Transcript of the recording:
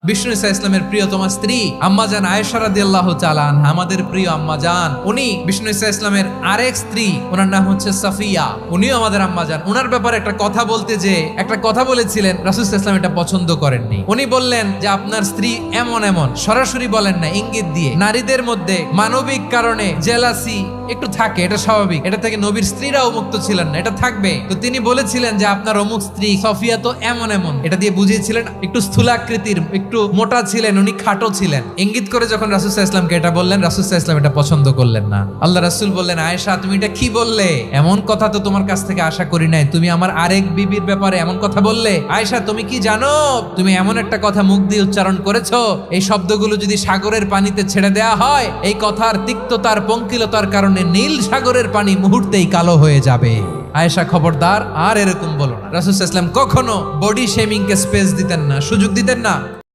বিষ্ণু ইসলামের প্রিয়তমা স্ত্রী আম্মাজান আয়েশা রাদিয়াল্লাহু তাআলা আনহা, আমাদের প্রিয় আম্মাজান, উনি বিষ্ণু ইসলামের আরেক স্ত্রী, ওনার নাম হচ্ছে সাফিয়া, উনিও আমাদের আম্মাজান। ওনার ব্যাপারে একটা কথা বলতে যে একটা কথা বলেছিলেন, রাসূল সাল্লাল্লাহু আলাইহি ওয়াসাল্লাম এটা পছন্দ করেননি। উনি বললেন যে আপনার স্ত্রী এমন এমন, সরাসরি বলেন না, ইঙ্গিত দিয়ে। নারীদের মধ্যে মানবিক কারণে জেলাসি একটু থাকে, এটা স্বাভাবিক, এটা থেকে নবীর স্ত্রীরাও মুক্ত ছিলেন না, এটা থাকবে। তো তিনি বলেছিলেন যে আপনার অমুক স্ত্রী সফিয়া তো এমন এমন, এটা দিয়ে বুঝিয়েছিলেন একটু স্থূলাকৃতির, একটু মোটা ছিলেন, উনি খাটো ছিলেন। ইঙ্গিত করে যখন রাসূল সাল্লাল্লাহু আলাইহি ওয়াসাল্লামকে এটা বললেন, রাসূল সাল্লাল্লাহু আলাইহি ওয়াসাল্লাম এটা পছন্দ করলেন না। আল্লাহ রাসূল বললেন, আয়েশা তুমি এটা কি বললে? এমন কথা তো তোমার কাছ থেকে আশা করি নাই, তুমি আমার আরেক বিবির ব্যাপারে এমন কথা বললে। আয়েশা তুমি কি জানো, তুমি এমন একটা কথা মুখ দিয়ে উচ্চারণ করেছো, এই শব্দগুলো যদি সাগরের পানিতে ছেড়ে দেয়া হয়, এই কথার তিক্ততার পঙ্কিলতার কারণে নীল সাগরের পানি মুহূর্তেই কালো হয়ে যাবে। আয়েশা খবরদার, আর এরকম বলো না। রাসূল সাল্লাল্লাহু আলাইহি ওয়াসাল্লাম কখনো বডি শেমিং কে স্পেস দিতেন না, সুযোগ দিতেন না।